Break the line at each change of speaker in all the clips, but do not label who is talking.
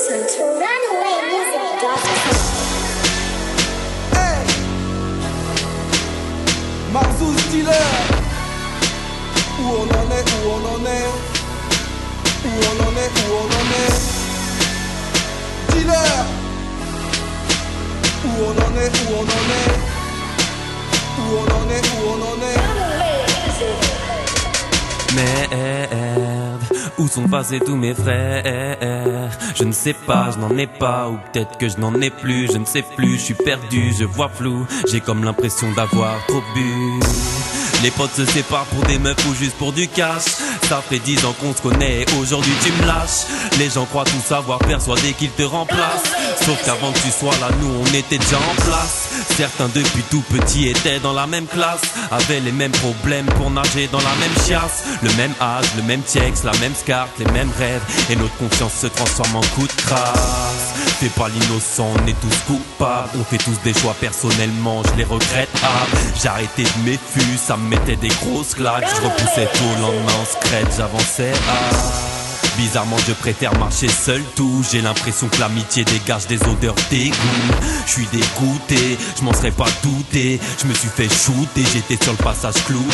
listen to runawaymusic.com.
Hey, Marzouz Dealer. Où on en est, où on en est, où on en est, où on en est. Dealer. Où on en est, où on en est, où on en est, où on en est.
Merde, où sont passés tous mes frères? Je ne sais pas, je n'en ai pas, ou peut-être que je n'en ai plus, je ne sais plus, je suis perdu, je vois flou, j'ai comme l'impression d'avoir trop bu. Les potes se séparent pour des meufs ou juste pour du cash. Ça fait 10 ans qu'on se connaît et aujourd'hui tu me lâches. Les gens croient tout savoir, persuadés qu'ils te remplacent. Sauf qu'avant que tu sois là, nous on était déjà en place. Certains depuis tout petit étaient dans la même classe, avaient les mêmes problèmes pour nager dans la même chiasse. Le même âge, le même texte, la même carte, les mêmes rêves. Et notre confiance se transforme en coup de crasse. Fais pas l'innocent, on est tous coupables. On fait tous des choix personnellement, je les regrette. J'ai arrêté de mes fûts, ça me mettait des grosses claques. Je repoussais tout le lendemain en secrète, j'avançais. Bizarrement je préfère marcher seul tout. J'ai l'impression que l'amitié dégage des odeurs d'égout. Je suis dégoûté, je m'en serais pas douté. Je me suis fait shooter, j'étais sur le passage clouté.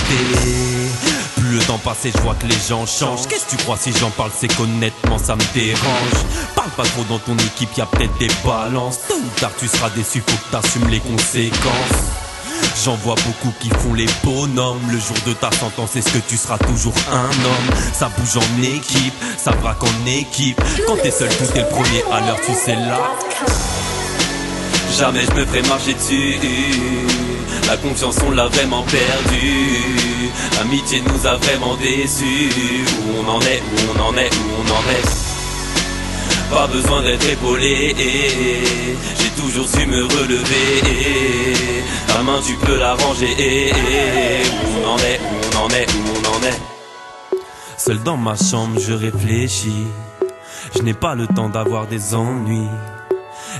Plus le temps passait, je vois que les gens changent. Qu'est-ce que tu crois si j'en parle, c'est qu'honnêtement ça me dérange. Parle pas trop dans ton équipe, y'a peut-être des balances. Tôt ou tard tu seras déçu, faut que t'assumes les conséquences. J'en vois beaucoup qui font les bonhommes. Le jour de ta sentence, est-ce que tu seras toujours un homme? Ça bouge en équipe, ça braque en équipe. Quand t'es seul, tout est le premier à l'heure, tu sais là. Jamais je me ferai marcher dessus. La confiance on l'a vraiment perdue. L'amitié nous a vraiment déçus. Où on en est, où on en est, où on en est. Pas besoin d'être épaulé, j'ai toujours su me relever. Ta main tu peux la ranger. Où on en est, où on en est, où on en est. Seul dans ma chambre je réfléchis. Je n'ai pas le temps d'avoir des ennuis.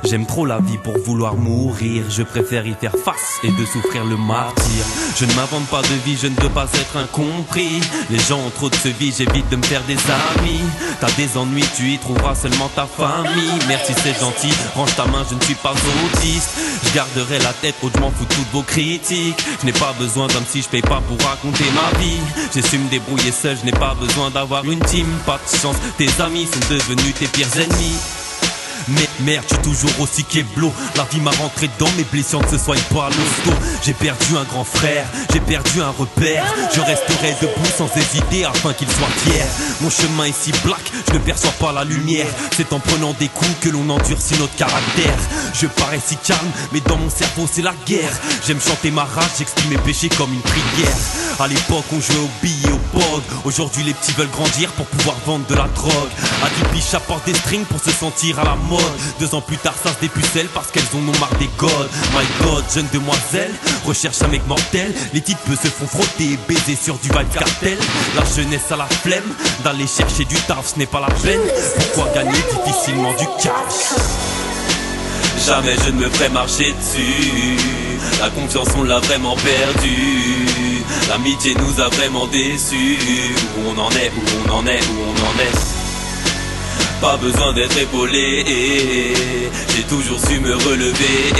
J'aime trop la vie pour vouloir mourir. Je préfère y faire face et de souffrir le martyre. Je ne m'invente pas de vie, je ne veux pas être incompris. Les gens ont trop de ce vie, j'évite de me faire des amis. T'as des ennuis, tu y trouveras seulement ta famille. Merci c'est gentil, range ta main, je ne suis pas autiste. Je garderai la tête haute, je m'en fous de toutes vos critiques. Je n'ai pas besoin d'homme si je paye pas pour raconter ma vie. J'ai su me débrouiller seul, je n'ai pas besoin d'avoir une team. Pas de chance, tes amis sont devenus tes pires ennemis. Mais merde, je suis toujours aussi keblo. La vie m'a rentré dans mes blessures ne se soignent pas à l'hosto. J'ai perdu un grand frère, j'ai perdu un repère. Je resterai debout sans hésiter afin qu'il soit fier. Mon chemin est si black, je ne perçois pas la lumière. C'est en prenant des coups que l'on endurcit notre caractère. Je parais si calme, mais dans mon cerveau c'est la guerre. J'aime chanter ma rage, j'exprime mes péchés comme une prière. À l'époque on jouait aux billes et au pog. Aujourd'hui les petits veulent grandir pour pouvoir vendre de la drogue. À 10 piches apportent des strings pour se sentir à la mode. 2 ans plus tard ça se dépucelle parce qu'elles en ont marre des gods. My god, jeune demoiselle, recherche un mec mortel. Les types se font frotter et baiser sur du vibe cartel. La jeunesse a la flemme d'aller chercher du taf, ce n'est pas la peine. Pourquoi gagner difficilement du cash? Jamais je ne me ferai marcher dessus. La confiance on l'a vraiment perdue. L'amitié nous a vraiment déçus. Où on en est, où on en est, où on en est. Pas besoin d'être épaulé, j'ai toujours su me relever.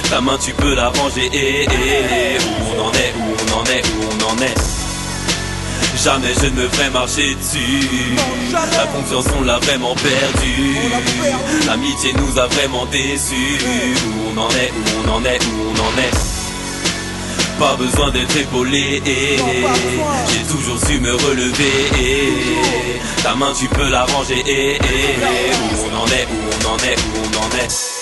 Ta main tu peux la ranger. Où on en est, où on en est, où on en est. Jamais je ne me ferai marcher dessus. La confiance on l'a vraiment perdue. L'amitié nous a vraiment déçus. Où on en est, où on en est, où on en est. Pas besoin d'être épaulé, j'ai toujours su me relever. Ta main tu peux la ranger. Où on en est, où on en est, où on en est.